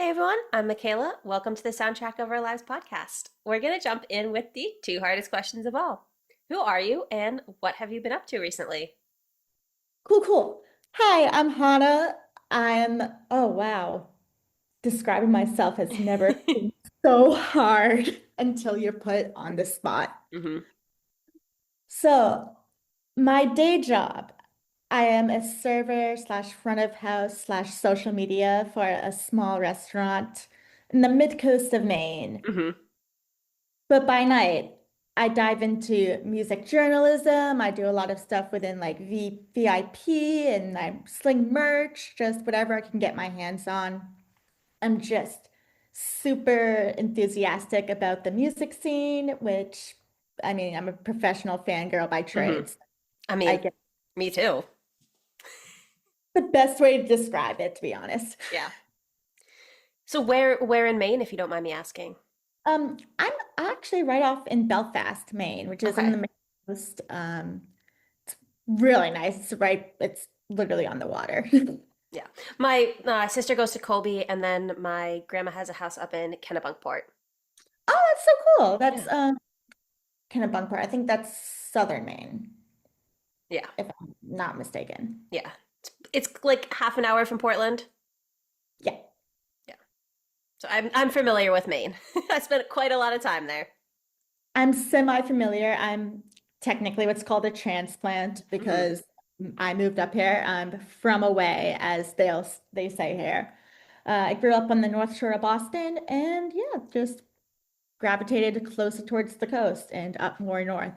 Hey everyone, I'm Mackayla. Welcome to the Soundtrack of Our Lives podcast. We're going to jump in with the two hardest questions of all. Who are you and what have you been up to recently? Cool, cool. Hi, I'm Hana. Oh wow. Describing myself has never been so hard until you're put on the spot. hmm So, my day job, I am a server slash front of house slash social media for a small restaurant in the mid coast of Maine. hmm But by night, I dive into music journalism. I do a lot of stuff within like VIP and I sling merch, just whatever I can get my hands on. I'm just super enthusiastic about the music scene, which I mean, I'm a professional fangirl by hmm trade. So I I mean, guess me too. the best way to describe it, to be honest. Yeah. So where in Maine, if you don't mind me asking? I'm actually right off in Belfast, Maine, which is on Okay. the Maine coast. It's really nice. It's literally on the water. Yeah. My sister goes to Colby and then my grandma has a house up in Kennebunkport. Oh, that's so cool. Yeah. That's Kennebunkport. I think that's southern Maine, Yeah. if I'm not mistaken. Yeah. It's like half an hour from Portland. Yeah. Yeah. So I'm familiar with Maine. I spent quite a lot of time there. I'm semi-familiar. I'm technically what's called a transplant hmm because I moved up here. I'm from away, as they say here. I grew up on the North Shore of Boston, and yeah, just gravitated closer towards the coast and up more north.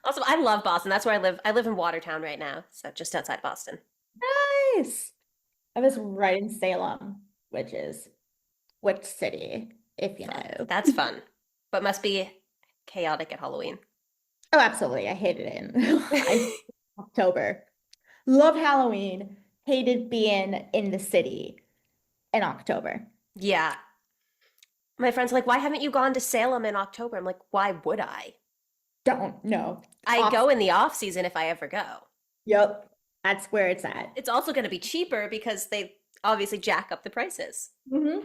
Also, I love Boston. That's where I live. I live in Watertown right now, so just outside Boston. Nice. I was right in Salem, which is which city, if you know. That's fun, but must be chaotic at Halloween. Oh, absolutely. I hated it. I October. Love Halloween. Hated being in the city in October. Yeah. My friends are like, why haven't you gone to Salem in October? I'm like, why would I? Don't know. I Off. go in the off season if I ever go. Yep. That's where it's at. It's also going to be cheaper because they obviously jack up the prices. Hmm.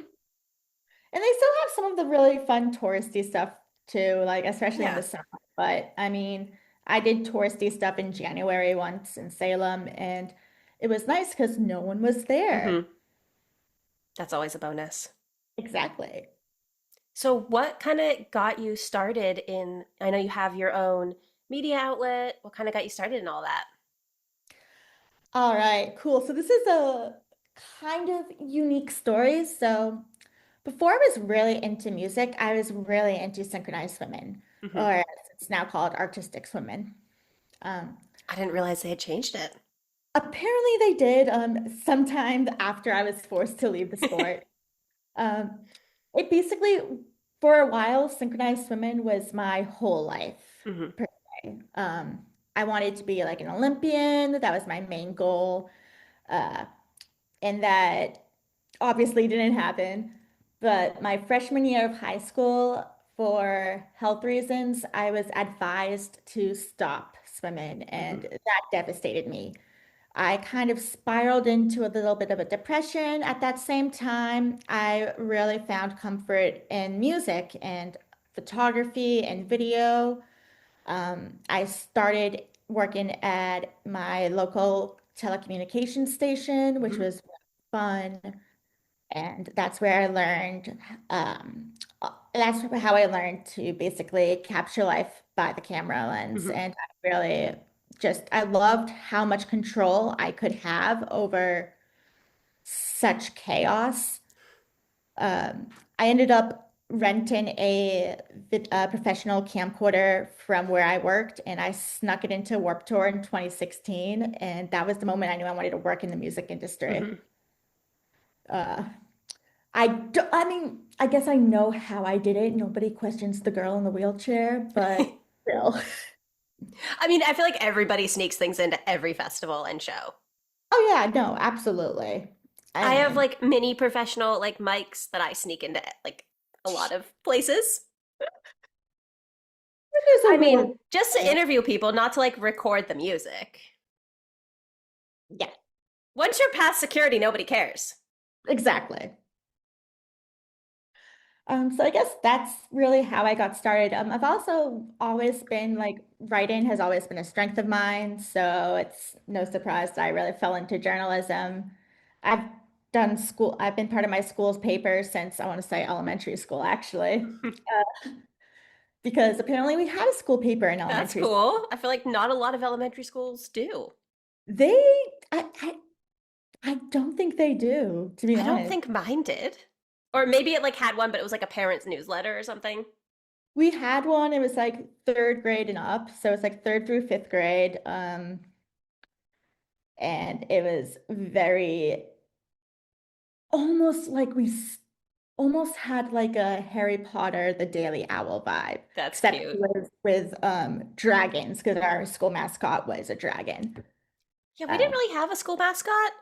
And they still have some of the really fun touristy stuff too, like especially in the Yeah. summer. But I mean, I did touristy stuff in January once in Salem, and it was nice because no one was there. hmm That's always a bonus. Exactly. So, what kind of got you started in? I know you have your own media outlet. What kind of got you started in all that? All right, cool. So this is a kind of unique story. So before I was really into music, I was really into synchronized swimming, or hmm as it's now called artistic swimming. Um, I didn't realize they had changed it. Apparently they did sometime after I was forced to leave the sport. Um, it basically, for a while, synchronized swimming was my whole life, hmm per se. I wanted to be like an Olympian. That was my main goal. Uh, and that obviously didn't happen. But my freshman year of high school, for health reasons, I was advised to stop swimming, and hmm that devastated me. I kind of spiraled into a little bit of a depression. At that same time, I really found comfort in music and photography and video. I started working at my local telecommunications station, which hmm was fun. And that's where I learned, that's how I learned to basically capture life by the camera lens. hmm And I really I loved how much control I could have over such chaos. I ended up renting a professional camcorder from where I worked, and I snuck it into Warped Tour in 2016. And that was the moment I knew I wanted to work in the music industry. hmm Uh, I mean, I guess I know how I did it. Nobody questions the girl in the wheelchair, but still. I mean, I feel like everybody sneaks things into every festival and show. Oh yeah, no, absolutely. I I have mean, like mini professional like mics that I sneak into like a lot of places. there's I a mean, real just to interview people, not to like record the music. yeah, Once you're past security, nobody cares. exactly. So I guess that's really how I got started. I've also always been like writing has always been a strength of mine, so it's no surprise that I really fell into journalism. I've I've been part of my school's paper since I want to say elementary school, actually, because apparently we had a school paper in That's elementary school. cool. I feel like not a lot of elementary schools do. They, I, I, I don't think they do, to be I don't honest. think mine did. Or maybe it like had one, but it was like a parents' newsletter or something. We had one, it was like third grade and up, so it's like third through fifth grade. And it was very almost like almost had like a Harry Potter the Daily Owl vibe, That's except cute. with dragons because our school mascot was a dragon. Yeah, we didn't Um, really have a school mascot.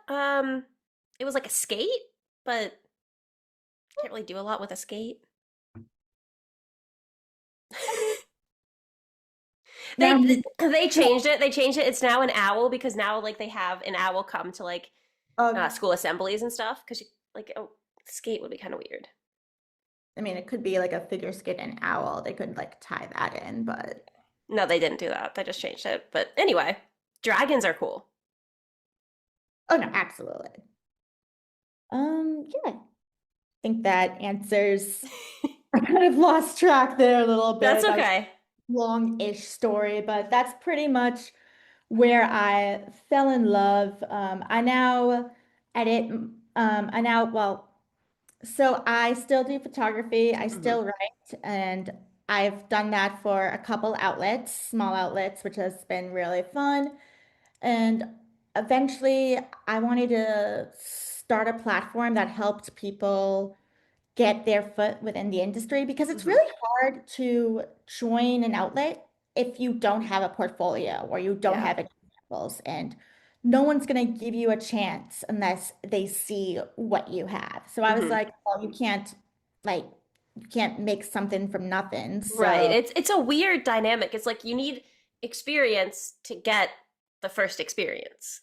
It was like a skate, but can't really do a lot with a skate. I mean, now They you they yeah, changed it. They changed it. It's now an owl because now like they have an owl come to like uh, school assemblies and stuff. Because like a skate would be kind of weird. I mean, it could be like a figure skate and owl. They could like tie that in, but No, they didn't do that. They just changed it. But anyway, dragons are cool. oh no, absolutely. Yeah, I think that answers. I kind of lost track there a little That's bit. That was okay. a long-ish story, but that's pretty much where I fell in love. I now edit, well, so I still do photography, I Hmm. still write, and I've done that for a couple outlets, small outlets, which has been really fun. And eventually, I wanted to start a platform that helped people get their foot within the industry because it's Hmm. really hard to join an outlet if you don't have a portfolio or you don't Yeah. have examples, and no one's going to give you a chance unless they see what you have. So I was Hmm. like, well, like you can't make something from nothing. Right. So It's a weird dynamic. It's like you need experience to get the first experience.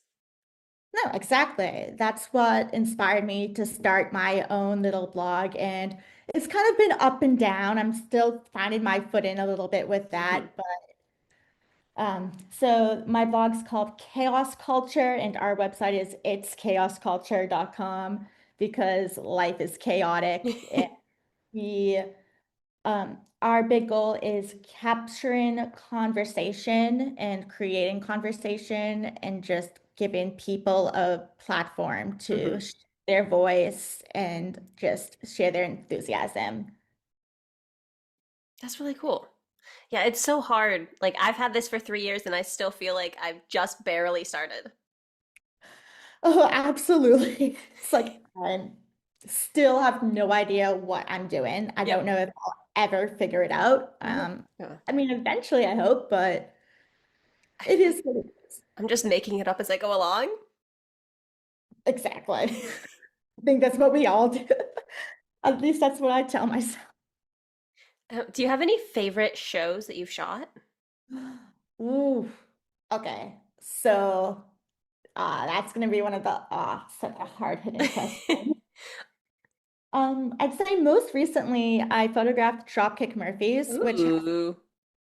no, exactly. That's what inspired me to start my own little blog. And it's kind of been up and down. I'm still finding my foot in a little bit with Hmm. that. So my blog's called Chaos Culture, and our website is itschaosculture.com because life is chaotic. And we, our big goal is capturing conversation and creating conversation and just giving people a platform to Hmm. their voice and just share their enthusiasm. That's really cool. Yeah, it's so hard. Like I've had this for 3 years and I still feel like I've just barely started. Oh, absolutely. It's like I still have no idea what I'm doing. I don't Yep. know if I'll ever figure it out. Yeah. I mean, eventually I hope, but I it feel like is what it is. I'm just making it up as I go along. Exactly. I think that's what we all do. At least that's what I tell myself. Do you have any favorite shows that you've shot? Ooh, okay. So that's gonna be one of the such a hard-hitting question. I'd say most recently I photographed Dropkick Murphys, which Ooh.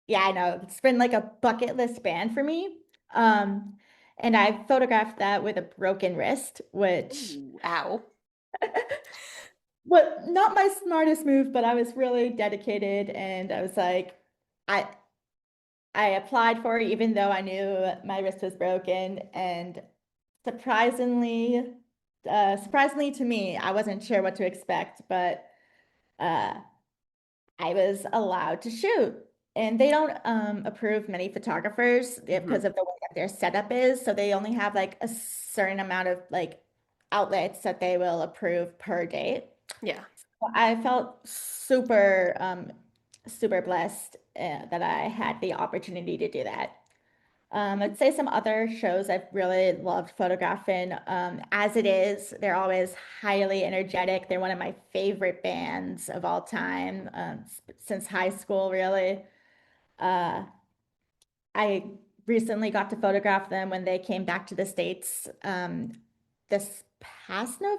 yeah, I know. It's been like a bucket list band for me. Um, and I photographed that with a broken wrist, which Ooh. Ow. what not my smartest move, but I was really dedicated and I was like, I I applied for it even though I knew my wrist was broken. And surprisingly, surprisingly to me, I wasn't sure what to expect, but uh I was allowed to shoot. And they don't approve many photographers Hmm. because of the way that their setup is. So they only have like a certain amount of like outlets that they will approve per date. Yeah. So I felt super blessed that I had the opportunity to do that. I'd say some other shows I've really loved photographing. As it is, they're always highly energetic. They're one of my favorite bands of all time, since high school, really. Uh, I recently got to photograph them when they came back to the States, this past November.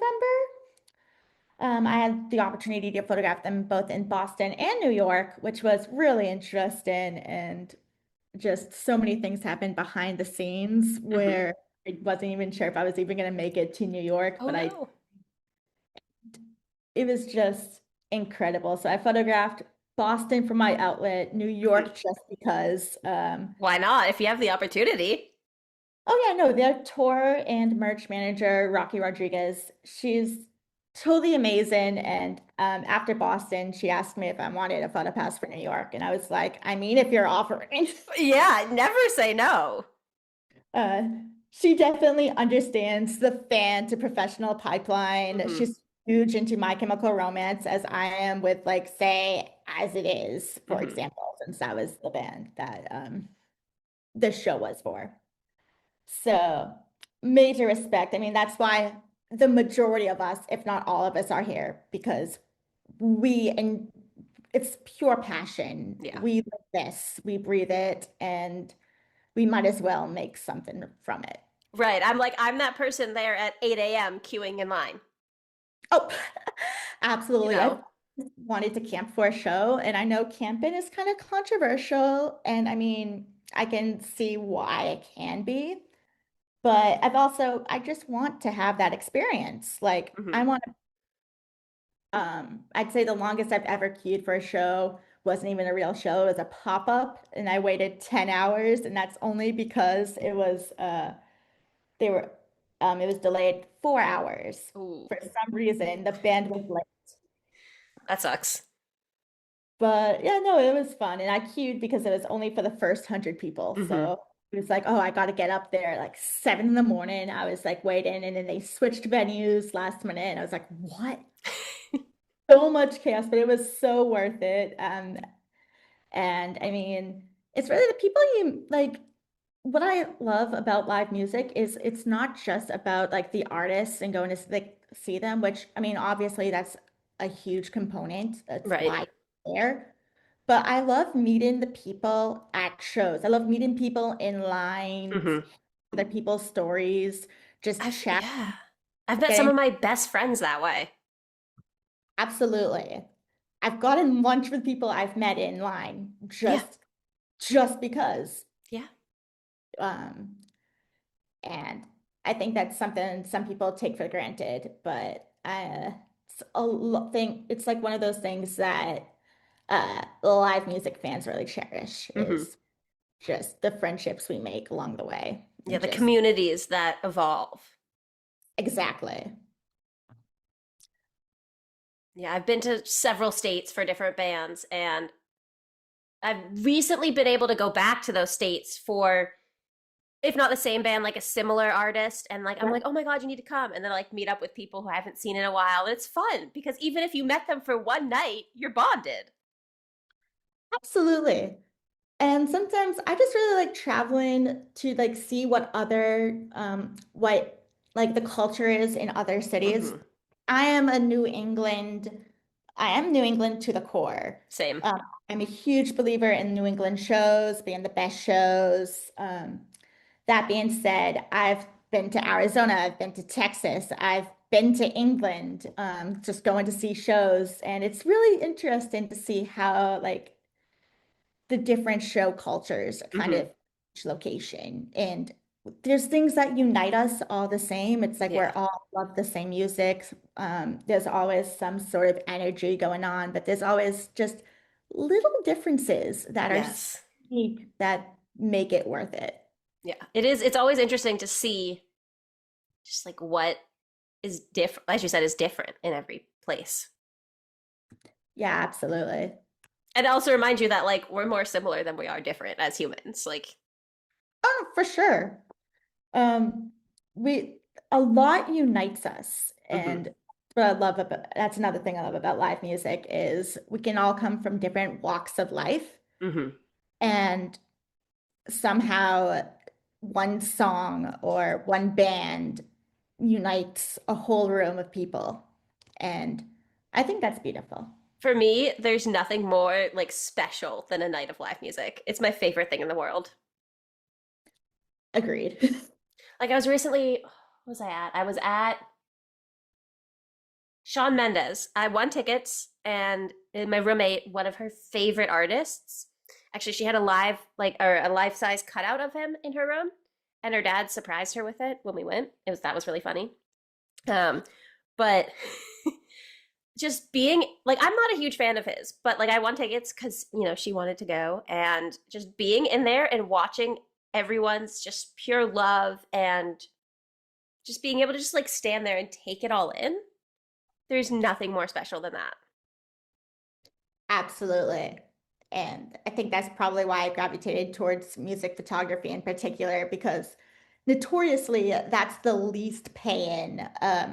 I had the opportunity to photograph them both in Boston and New York, which was really interesting. And just so many things happened behind the scenes Hmm. where I wasn't even sure if I was even going to make it to New York, Oh but no. it was just incredible. So I photographed Boston for my outlet, New Hmm. York just because. Why not? If you have the opportunity. Oh yeah, no, their tour and merch manager, Rocky Rodriguez, she's totally amazing. And after Boston, she asked me if I wanted a photo pass for New York. And I was like, I mean, if you're offering. Yeah, never say no. Uh, she definitely understands the fan to professional pipeline. Hmm. She's huge into My Chemical Romance, as I am with, like, say, As It Is, for Hmm. example, since that was the band that the show was for. So, major respect. I mean, that's why the majority of us, if not all of us, are here because and it's pure passion. Yeah. We live this, we breathe it, and we might as well make something from it. Right. I'm that person there at 8 a.m. queuing in line. Oh, You absolutely. I know. wanted to camp for a show, and I know camping is kind of controversial. And I mean, I can see why it can be, but I just want to have that experience. Like, Hmm. I want to, I'd say the longest I've ever queued for a show wasn't even a real show, it was a pop-up, and I waited 10 hours, and that's only because they were, it was delayed 4 hours. Ooh, For some reason, the band was late. that sucks. But yeah, no, it was fun. And I queued because it was only for the first 100 people. Hmm. So it was like, oh, I got to get up there like 7 in the morning. I was like waiting, and then they switched venues last minute. And I was like, what? So much chaos, but it was so worth it. And I mean, it's really the people you like. What I love about live music is it's not just about like the artists and going to like see them, which I mean, obviously that's a huge component. That's Right. why I'm there. But I love meeting the people at shows. I love meeting people in lines, Hmm. other people's stories, just chat, Yeah. I've met some getting of my best friends that way. absolutely. I've gotten lunch with people I've met in line Yeah. just because. Yeah. Um, and I think that's something some people take for granted, but thing. It's like one of those things that live music fans really cherish Hmm. is just the friendships we make along the way, Yeah, and the just communities that evolve. exactly. Yeah, I've been to several states for different bands, and I've recently been able to go back to those states for, if not the same band, like a similar artist. And like, I'm like, Yep. oh my God, you need to come. And then like meet up with people who I haven't seen in a while. And it's fun because even if you met them for one night, you're bonded. Absolutely. And sometimes I just really like traveling to like see what other what like the culture is in other cities. Hmm. I am a New England, I am New England to the core. Same. Um, I'm a huge believer in New England shows being the best shows. That being said, I've been to Arizona, I've been to Texas, I've been to England, just going to see shows, and it's really interesting to see how like the different show cultures kind Hmm. of each location. And there's things that unite us all the same. It's like we're Yeah. all love the same music. There's always some sort of energy going on, but there's always just little differences that are Yes. unique that make it worth it. Yeah. It is. It's always interesting to see just like what is different, as you said, is different in every place. Yeah, absolutely. And it also reminds you that like we're more similar than we are different as humans. Like, Oh, for sure. Um, we a lot unites us, hmm. and what I love about that's another thing I love about live music is we can all come from different walks of life, Hmm. and somehow one song or one band unites a whole room of people, and I think that's beautiful. For me, there's nothing more like special than a night of live music. It's my favorite thing in the world. Agreed. Like I was recently, what was I at? I was at Shawn Mendes. I won tickets, and my roommate, one of her favorite artists, actually, she had a a life size cutout of him in her room, and her dad surprised her with it when we went. That was really funny. Um, but just being like, I'm not a huge fan of his, but like I won tickets because she wanted to go, and just being in there and watching everyone's just pure love and just being able to just like stand there and take it all in. There's nothing more special than that. Absolutely. And I think that's probably why I gravitated towards music photography in particular, because notoriously that's the least pay-in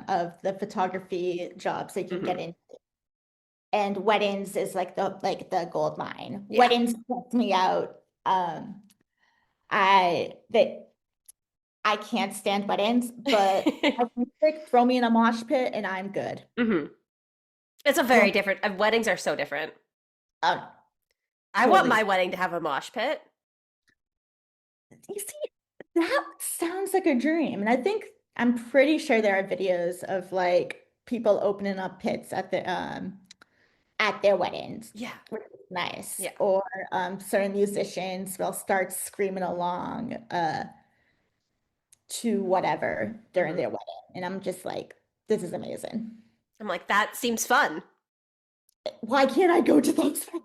of the photography jobs that you can get Hmm. in. And weddings is like the gold mine. Yeah. Weddings stress me out. I that I can't stand weddings, but live music, throw me in a mosh pit and I'm good. Hmm. It's a very Throw, different. Weddings are so different. uh, I want totally. my wedding to have a mosh pit. You see, that sounds like a dream. And I think I'm pretty sure there are videos of like people opening up pits at their weddings, Yeah. which is nice. Yeah. Or certain musicians will start screaming along to whatever during Hmm. their wedding. And I'm just like, this is amazing. I'm like, that seems fun. Why can't I go to those things?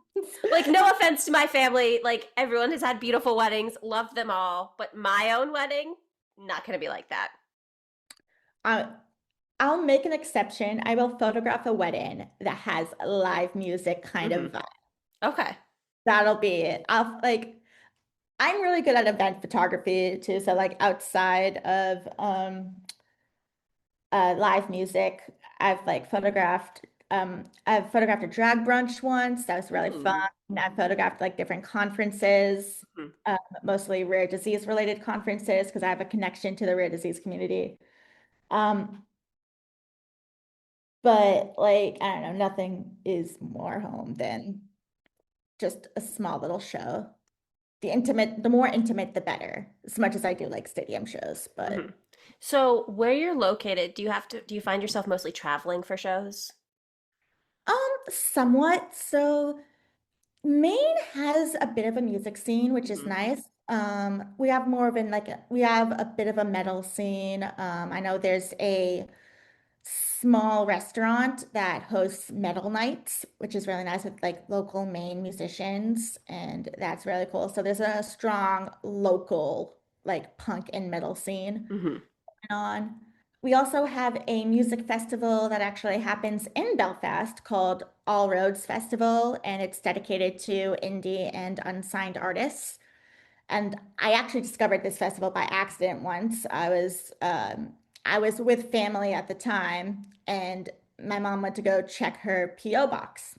Like, no offense to my family. Like, everyone has had beautiful weddings, love them all. But my own wedding, not going to be like that. I, I'll make an exception. I will photograph a wedding that has live music kind Hmm. of vibe. Okay. That'll be it. I'm really good at event photography too. So like outside of live music, I've photographed a drag brunch once. That was really fun. Ooh. I've photographed like different conferences, Mhm. mostly rare disease related conferences because I have a connection to the rare disease community. Um, but like I don't know, nothing is more home than just a small little show. The more intimate, the better. As much as I do like stadium shows, Hmm. but So, where you're located, do you find yourself mostly traveling for shows? somewhat. So Maine has a bit of a music scene, which is Hmm. nice. We have more of an we have a bit of a metal scene. I know there's a small restaurant that hosts metal nights, which is really nice with like local Maine musicians, and that's really cool. So there's a strong local like punk and metal scene Hmm. on. We also have a music festival that actually happens in Belfast called All Roads Festival, and it's dedicated to indie and unsigned artists. And I actually discovered this festival by accident once. I was with family at the time, and my mom went to go check her PO box,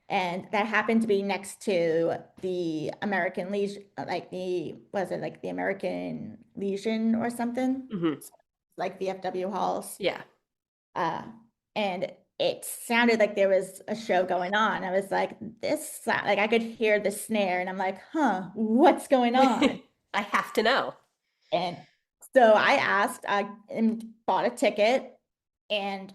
and that happened to be next to the American Legion, like the was it like the American Legion or something, Hmm. like VFW halls. Yeah. Uh, and it sounded like there was a show going on. I was like, like I could hear the snare, and I'm like, huh, what's going on? I have to know. And so I asked, I and bought a ticket, and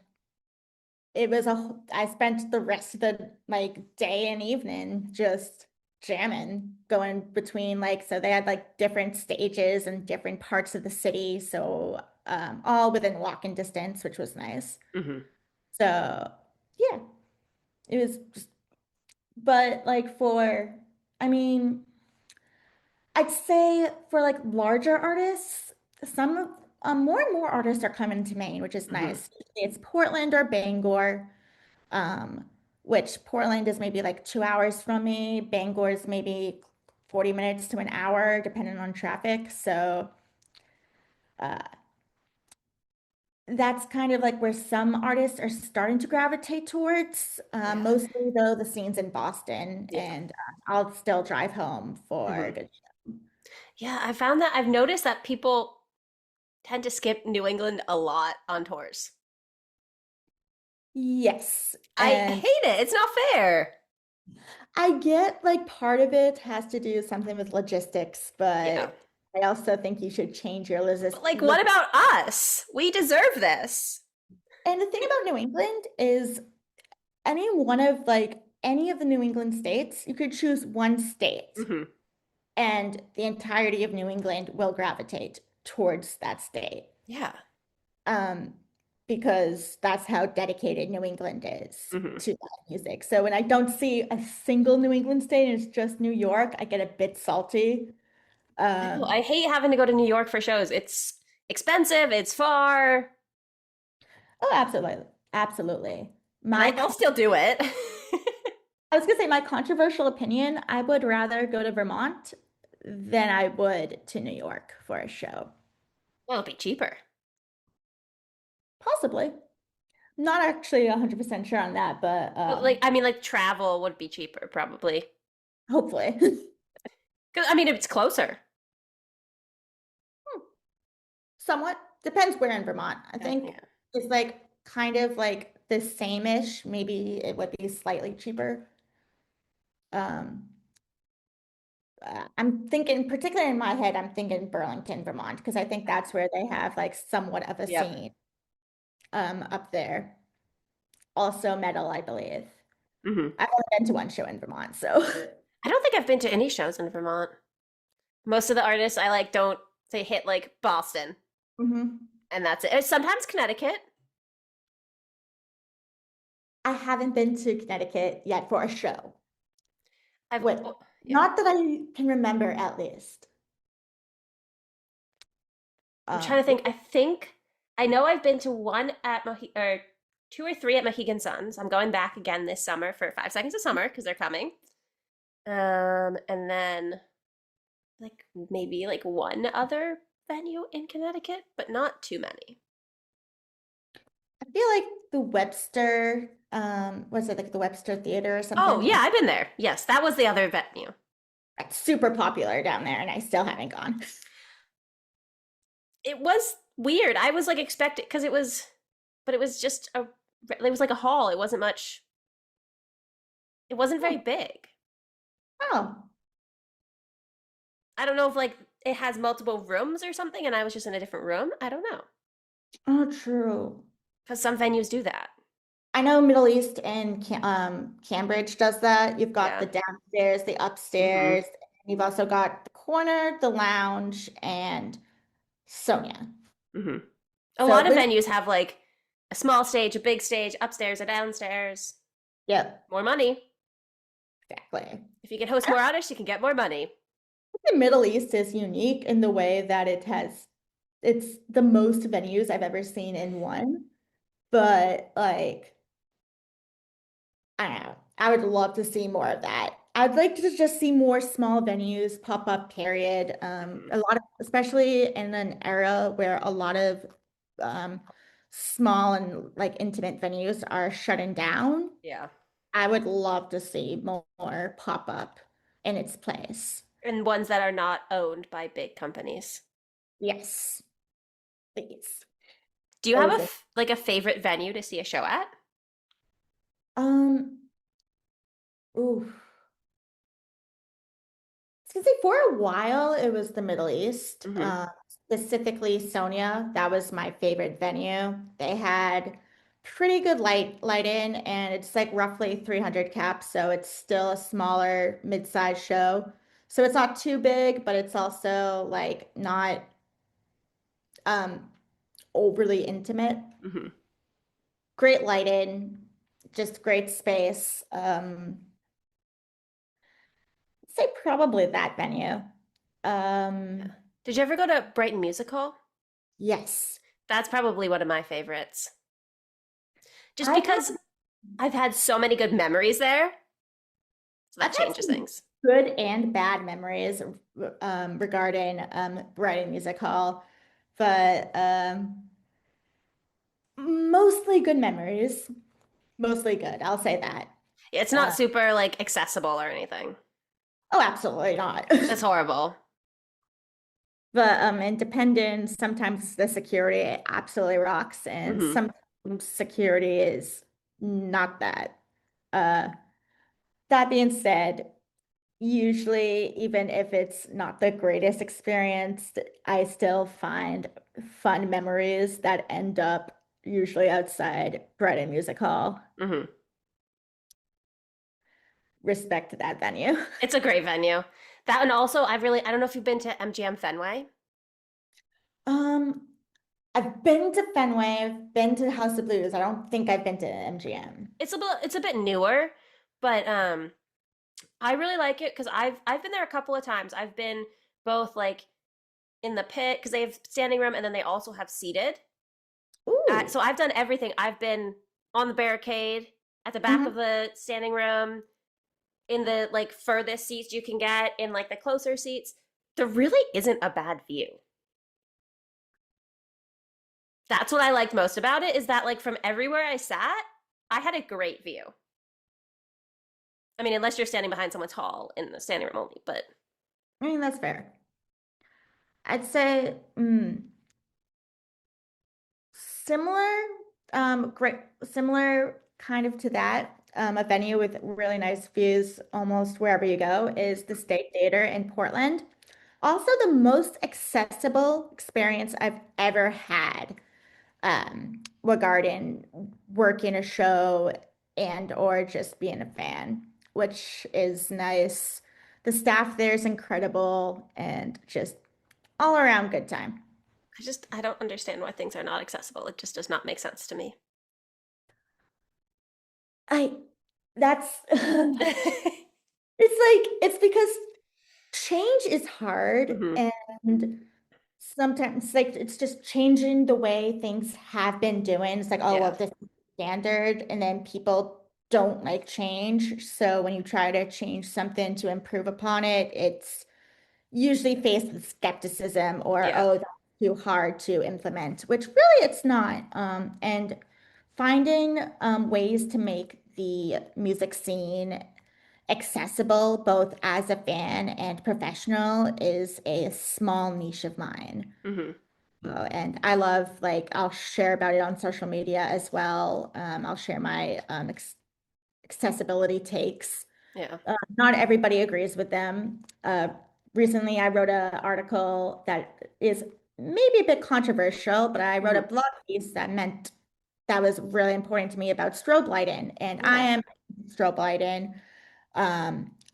I spent the rest of the like day and evening just jamming, going between like, so they had like different stages and different parts of the city. So all within walking distance, which was nice. Hmm. So yeah, it was just, but like I mean, I'd say for like larger artists, some of more and more artists are coming to Maine, which is Hmm. nice. It's Portland or Bangor, um, which Portland is maybe like 2 hours from me. Bangor is maybe 40 minutes to an hour, depending on traffic. So uh, that's kind of like where some artists are starting to gravitate towards. Yeah. Mostly though, the scene's in Boston, Yeah. and I'll still drive home for a Hmm. good. Yeah. I found that I've noticed that people tend to skip New England a lot on tours. Yes, I and hate it. It's not fair. I get like part of it has to do something with logistics, Yeah. but I also think you should change your But like, what about us? We deserve this. And the thing about New England is any of the New England states, you could choose one state Hmm. and the entirety of New England will gravitate towards that state. Yeah. Um, because that's how dedicated New England is Hmm. to that music. So when I don't see a single New England state and it's just New York, I get a bit salty. No, Um, I hate having to go to New York for shows. It's expensive, it's far, oh, absolutely. Absolutely. and My I'll still do it. I was gonna say my controversial opinion, I would rather go to Vermont than I would to New York for a show. Well, it'll be cheaper. Possibly. Not actually 100% sure on that, but But like, I mean, like travel would be cheaper probably. hopefully. 'Cause, I mean, it's closer. Somewhat. Depends where in Vermont. I Yeah, think yeah. it's like kind of like the same-ish. Maybe it would be slightly cheaper. Um, I'm thinking, particularly in my head, I'm thinking Burlington, Vermont, because I think that's where they have like somewhat of a Yep. scene up there. Also metal, I believe. Hmm. I've only been to one show in Vermont, so. I don't think I've been to any shows in Vermont. Most of the artists I like don't, they hit like Boston, Mhm. and that's it. Sometimes Connecticut. I haven't been to Connecticut yet for a show. I've, What? oh, yeah. Not that I can remember, at least. I'm trying to Yeah. think. I think I know I've been to one at or two or three at Mohegan Suns. I'm going back again this summer for 5 seconds of summer because they're coming. And then like maybe like one other venue in Connecticut, but not too many. I feel like the Webster, was it like the Webster Theater or Oh something? yeah, I've been there. Yes, that was the other venue. It's super popular down there, and I still haven't gone. It was weird. I was like expecting because it was, but it was just a. It was like a hall. It wasn't much. It wasn't very Hmm. big. Oh, I don't know if like it has multiple rooms or something, and I was just in a different room. I don't know oh, true. because some venues do that. I know Middle East and Cambridge does that. You've got Yeah. the downstairs, the Hmm. upstairs, and you've also got the corner, the lounge, and Sonia. Hmm. A So lot of there's, venues have like a small stage, a big stage, upstairs, a downstairs. yep, More money. exactly. If you can host more artists, you can get more money. The Middle East is unique in the way that it's the most venues I've ever seen in one. But like, I don't know. I would love to see more of that. I'd like to just see more small venues pop up, period. Mhm. A lot of, especially in an era where a lot of um, small and like intimate venues are shutting down. Yeah. I would love to see more pop up in its place. And ones that are not owned by big companies. Yes, please. Do you have a Those are, like a favorite venue to see a show at? um, ooh. I was gonna say for a while it was the Middle East, Hmm. specifically Sonia. That was my favorite venue. They had pretty good light in, and it's like roughly 300 caps, so it's still a smaller mid-sized show. So it's not too big, but it's also like not um overly intimate. Hmm. Great light in, just great space. I'd say probably that venue. Yeah. Um, Did you ever go to Brighton Music Hall? yes. That's probably one of my favorites. Just I've had because I've had so many good memories there, so that I've had changes some things. good and bad memories regarding writing music hall, but mostly good memories. Mostly good. I'll say that. It's not Uh, super like accessible or anything. oh, absolutely not. That's horrible. But independent, sometimes the security absolutely rocks, and Hmm. sometimes security is not that. Uh, that being said, usually, even if it's not the greatest experience, I still find fun memories that end up usually outside Brighton Music Hall. Hmm. Respect to that venue. It's a great venue. That and also I don't know if you've been to MGM Fenway. Um, I've been to Fenway, I've been to House of Blues. I don't think I've been to MGM. It's a bit newer, but I really like it because I've been there a couple of times. I've been both like in the pit because they have standing room and then they also have seated. Ooh. So I've done everything. I've been on the barricade at the back of Mhm. the standing room, in the like furthest seats you can get, in like the closer seats. There really isn't a bad view. That's what I liked most about it is that like from everywhere I sat, I had a great view. I mean, unless you're standing behind someone tall in the standing room only, but I mean, that's fair. I'd say similar, great, similar kind of to that. A venue with really nice views almost wherever you go is the State Theater in Portland. Also, the most accessible experience I've ever had regarding working a show and or just being a fan, which is nice. The staff there is incredible and just all around good time. I don't understand why things are not accessible. It just does not make sense to me. I that's it's because change is hard Hmm. and sometimes like it's just changing the way things have been doing. It's like, oh well, Yeah. this is standard, and then people don't like change. So when you try to change something to improve upon it, it's usually faced with skepticism or, Yeah. oh, that's too hard to implement, which really it's not. And finding ways to make the music scene accessible, both as a fan and professional, is a small niche of mine. Hmm. And I love, like, I'll share about it on social media as well. I'll share my accessibility takes. Yeah. Not everybody agrees with them. Recently, I wrote an article that is maybe a bit controversial, but I wrote a Hmm. blog piece that was really important to me about strobe lighting, and I Yeah. am strobe lighting.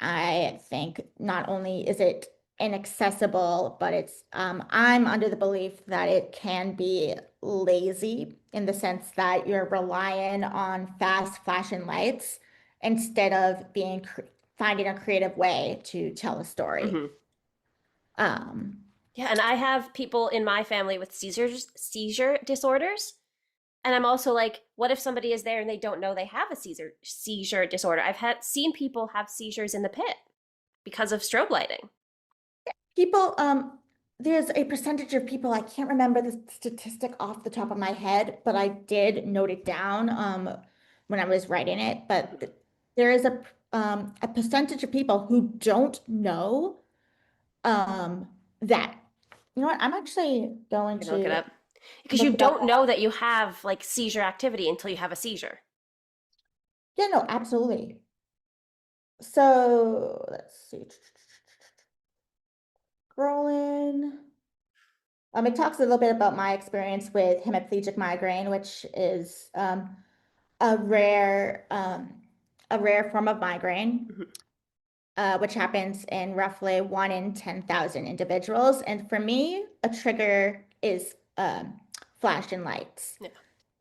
I think not only is it inaccessible, but I'm under the belief that it can be lazy in the sense that you're relying on fast flashing lights instead of finding a creative way to tell a story. Hmm. Um, Yeah, and I have people in my family with seizure disorders. And I'm also like, what if somebody is there and they don't know they have a seizure disorder? I've had seen people have seizures in the pit because of strobe lighting. People, there's a percentage of people, I can't remember the statistic off the top of my head, but I did note it down when I was writing it. But there is a percentage of people who don't know that. You know what? I'm actually going You can look it to up because you look that don't know up. that you have like seizure activity until you have a seizure. Yeah, no, absolutely. So let's see. Scrolling. It talks a little bit about my experience with hemiplegic migraine, which is a rare um, a rare form of migraine, Hmm. which happens in roughly 1 in 10,000 individuals. And for me, a trigger is flashing lights. Yeah.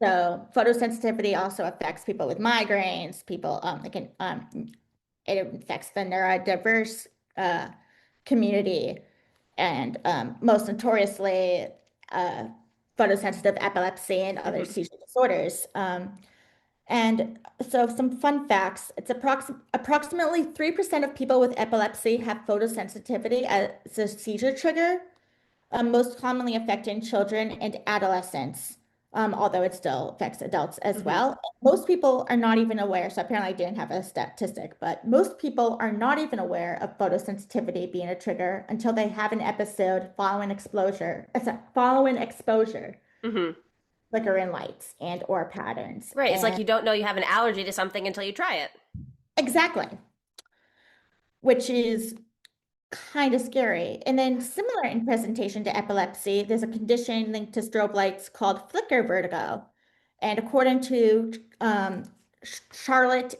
So photosensitivity also affects people with migraines. People it affects the neurodiverse uh, community, and most notoriously, uh, photosensitive epilepsy and other Hmm. seizure disorders. And so some fun facts, it's approximately 3% of people with epilepsy have photosensitivity as a seizure trigger, most commonly affecting children and adolescents, although it still affects adults as Hmm. well. Most people are not even aware, so apparently I didn't have a statistic, but most people are not even aware of photosensitivity being a trigger until they have an episode following exposure, Hmm. flickering lights and or patterns. Right. It's like And you don't know you have an allergy to something until you try it. exactly, which is kind of scary. And then similar in presentation to epilepsy, there's a condition linked to strobe lights called flicker vertigo. And according to Charlotte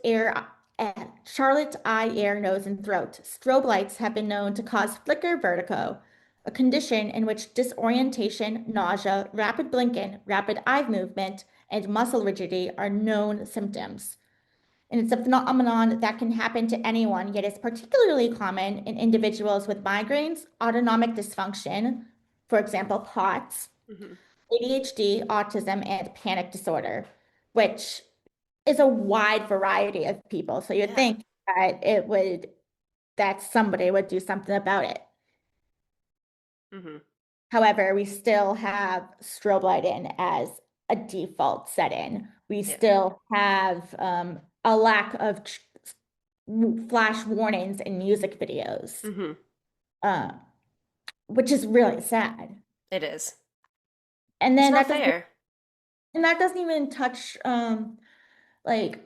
Charlotte Eye, Ear, Nose, and Throat, strobe lights have been known to cause flicker vertigo, a condition in which disorientation, nausea, rapid blinking, rapid eye movement, and muscle rigidity are known symptoms. And it's a phenomenon that can happen to anyone, yet is particularly common in individuals with migraines, autonomic dysfunction, for example, POTS, Hmm. ADHD, autism, and panic disorder, which is a wide variety of people. So you'd Yeah. think that somebody would do something about it. Hmm. However, we still have strobe lighting as a default setting. We Yeah. still have a lack of flash warnings in music videos, Hmm. uh, which is really sad. It is. And It's then not fair. that doesn't even touch like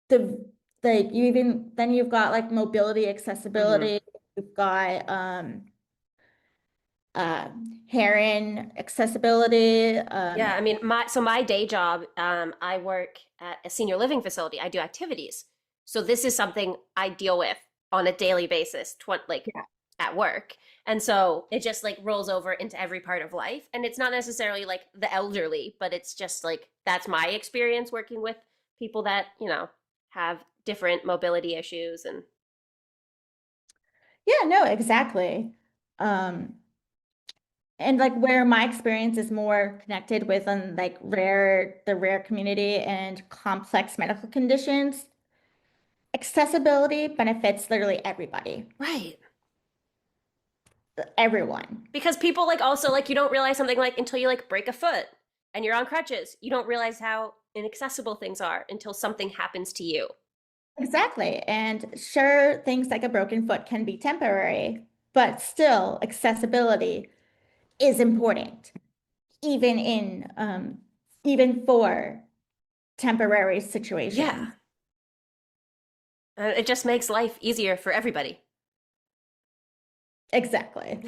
the like you even then you've got like mobility, Hmm. accessibility, you've got uh hearing accessibility, Yeah, I mean, my day job, I work at a senior living facility. I do activities, so this is something I deal with on a daily basis, like yeah, at work, and so it just like rolls over into every part of life. And it's not necessarily like the elderly, but it's just like that's my experience working with people that have different mobility issues, and yeah, no, exactly. Um and like where my experience is more connected with like the rare community and complex medical conditions, accessibility benefits literally everybody, right. everyone. Because people like also like you don't realize something like until you like break a foot and you're on crutches. You don't realize how inaccessible things are until something happens to you. Exactly. And sure, things like a broken foot can be temporary, but still, accessibility is important, even even for temporary Yeah. situations. It just makes life easier for everybody. Exactly.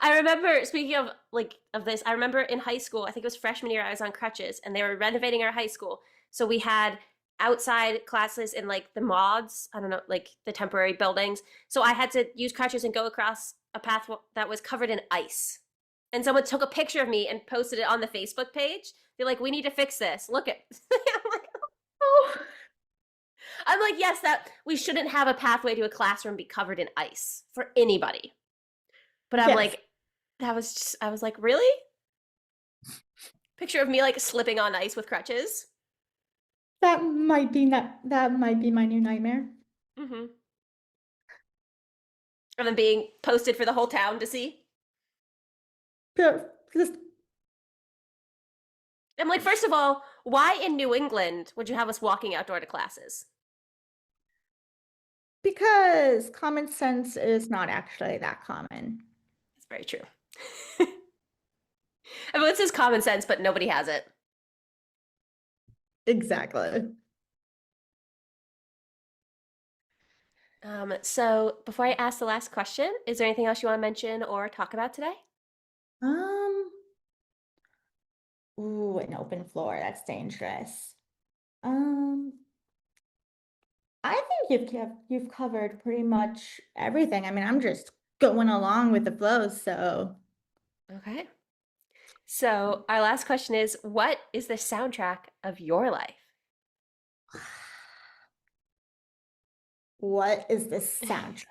I remember speaking of like of this, I remember in high school, I think it was freshman year, I was on crutches and they were renovating our high school. So we had outside classes in like the mods, I don't know, like the temporary buildings. So I had to use crutches and go across a path that was covered in ice. And someone took a picture of me and posted it on the Facebook page. They're like, "We need to fix this. Look at." Oh, I'm like, "Yes, that we shouldn't have a pathway to a classroom be covered in ice for anybody." But I'm yes, like, that was just, I was like, really? Picture of me like slipping on ice with crutches. that might be my new nightmare. Mm-hmm. And then being posted for the whole town to see. But just I'm like, first of all, why in New England would you have us walking outdoor to classes? because common sense is not actually that common. That's very true. Everyone says common sense, but nobody has it. Exactly. So before I ask the last question, is there anything else you want to mention or talk about today? Um, ooh, an open floor, that's dangerous. Um, I think you've covered pretty much everything. I mean, I'm just going along with the flow, so Okay. So our last question is, what is the soundtrack of your life? what is the soundtrack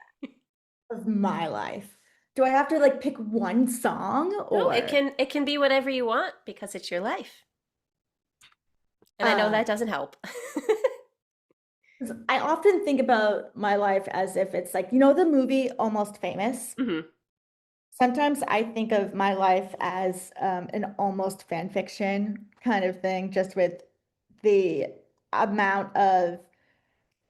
of my life? Do I have to like pick one song No, or it can be whatever you want because it's your life. And I know uh that doesn't help. 'cause I often think about my life as if it's like, the movie Almost Famous? Hmm. Sometimes I think of my life as an almost fan fiction kind of thing, just with the amount of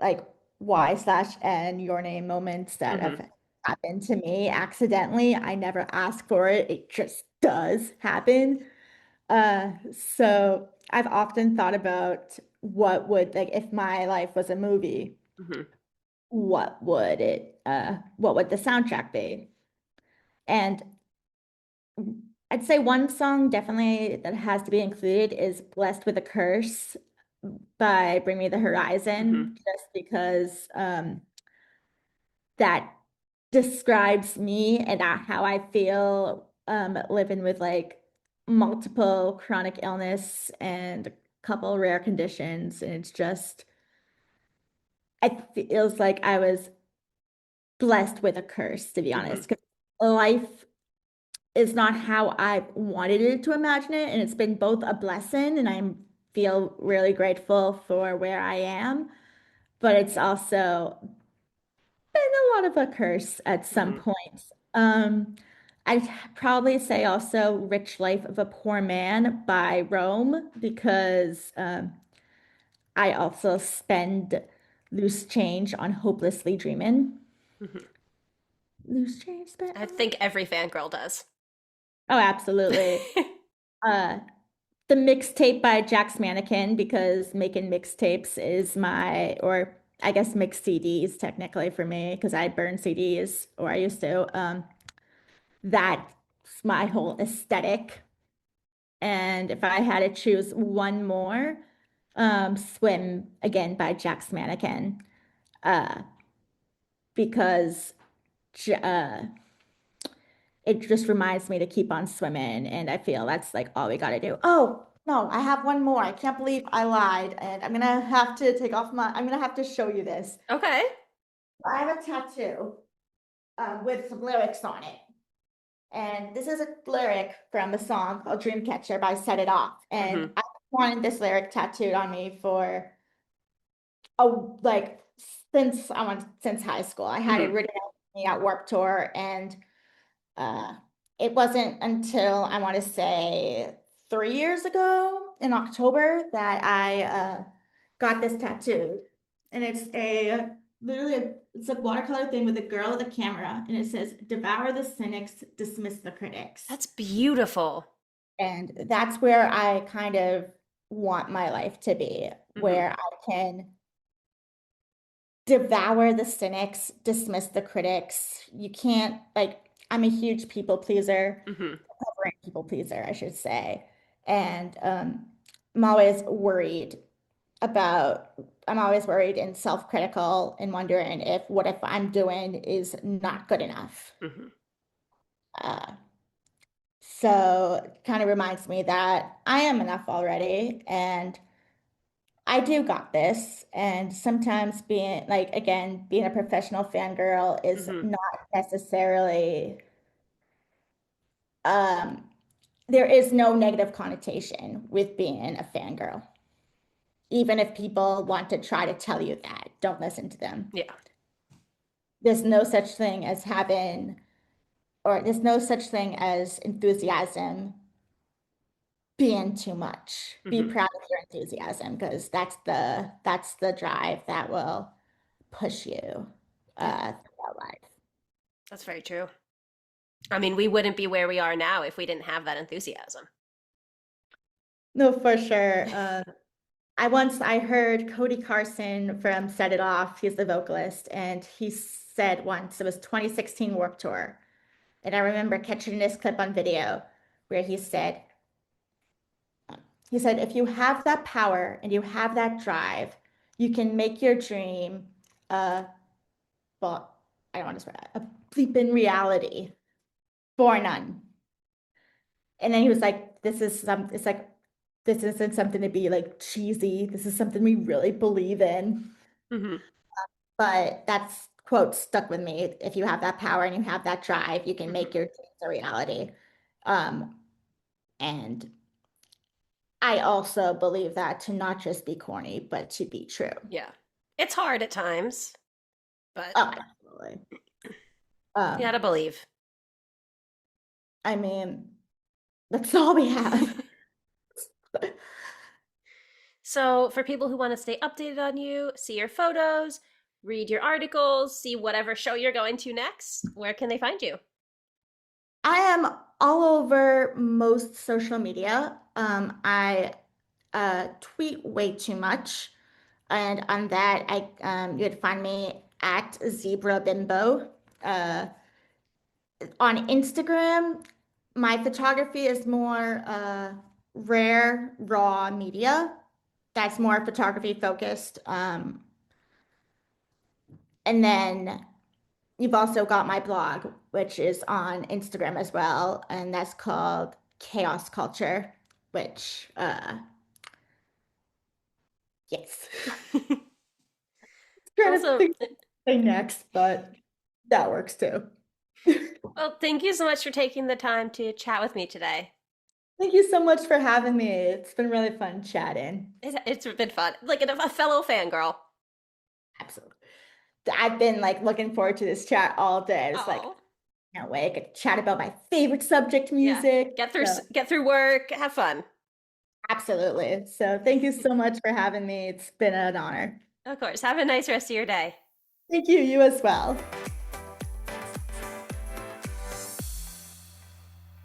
like Y/N your name moments that Hmm. have happened to me accidentally. I never ask for it. It just does happen. So I've often thought about like if my life was a movie, Hmm. what would the soundtrack be? And I'd say one song definitely that has to be included is Blessed with a Curse by Bring Me the Hmm. Horizon, just because that describes me and how I feel living with like multiple chronic illness and a couple rare conditions. And it's just, it feels like I was blessed with a curse, to be Hmm. honest, because life is not how I wanted it to imagine it. And it's been both a blessing, and I feel really grateful for where I am, but it's also been a lot of a curse at some Hmm. points. I'd probably say also Rich Life of a Poor Man by Rome, because I also spend loose change on hopelessly dreaming. Hmm. Loose change spent I on. think every fangirl does. Oh, absolutely. Uh, the mixtape by Jack's Mannequin, because making mixtapes is my, or I guess mixed CDs technically for me, because I burn CDs, or I used to. That's my whole aesthetic. And if I had to choose one more, Swim again by Jack's Mannequin, uh, because it just reminds me to keep on swimming. And I feel that's like all we got to do. Oh, no, I have one more. I can't believe I lied. And I'm gonna have to take off I'm gonna have to show you this. Okay. I have a tattoo with some lyrics on it. And this is a lyric from a song called Dreamcatcher by Set It Off. And Hmm. I wanted this lyric tattooed on me for like since high school. I had it Hmm. written out for me at Warp Tour, and uh, it wasn't until I want to say 3 years ago in October that I got this tattooed. And it's a literally it's a watercolor thing with a girl with a camera, and it says, "Devour the cynics, dismiss the critics." That's beautiful. And that's where I kind of want my life to be, Hmm. where I can devour the cynics, dismiss the critics. You can't, like, I'm a huge people pleaser, Hmm. recovering people pleaser, I should say. And I'm always worried about, I'm always worried and self-critical and wondering if what if I'm doing is not good enough. Hmm. Uh, so it kind of reminds me that I am enough already, and I do got this. And sometimes being like, again, being a professional fangirl is Hmm. not necessarily, um, there is no negative connotation with being a fangirl. Even if people want to try to tell you that, don't listen to them. Yeah. There's no such thing as having, or there's no such thing as enthusiasm being too much. Be Hmm. proud of your enthusiasm, because that's the drive that will push you Yeah. throughout life. That's very true. I mean, we wouldn't be where we are now if we didn't have that enthusiasm. No, for sure. I heard Cody Carson from Set It Off. He's the vocalist, and he said once, it was 2016 Warped Tour, and I remember catching this clip on video where he said, if you have that power and you have that drive, you can make your dream a, well, I don't want to swear, a bleeping reality for none. And then he was like, it's like, this isn't something to be like cheesy. This is something we really believe in. Hmm. But that's quote stuck with me. If you have that power and you have that drive, you can make Hmm. your dreams a reality. Um, and I also believe that to not just be corny, but to be true. Yeah. It's hard at times, but Oh, absolutely. you gotta Um, believe. I mean, that's all we have. So, for people who want to stay updated on you, see your photos, read your articles, see whatever show you're going to next, where can they find you? I am all over most social media. I tweet way too much, and on that, you'd find me at Zebra Bimbo. Uh, on Instagram, My photography is more rare, raw media. That's more photography focused. And then you've also got my blog, which is on Instagram as well, and that's called Chaos Culture, which, yes. Trying to Awesome. think what to say next, but that works too. Well, thank you so much for taking the time to chat with me today. Thank you so much for having me. It's been really fun chatting. It's been fun. Like a fellow fangirl. Absolutely. I've been like looking forward to this chat all day. It's like, Oh, can't wait. I could chat about my favorite subject, yeah. music. So, Get through work, have fun. absolutely. So, thank you so much for having me. It's been an honor. Of course. Have a nice rest of your day. Thank you. You as well.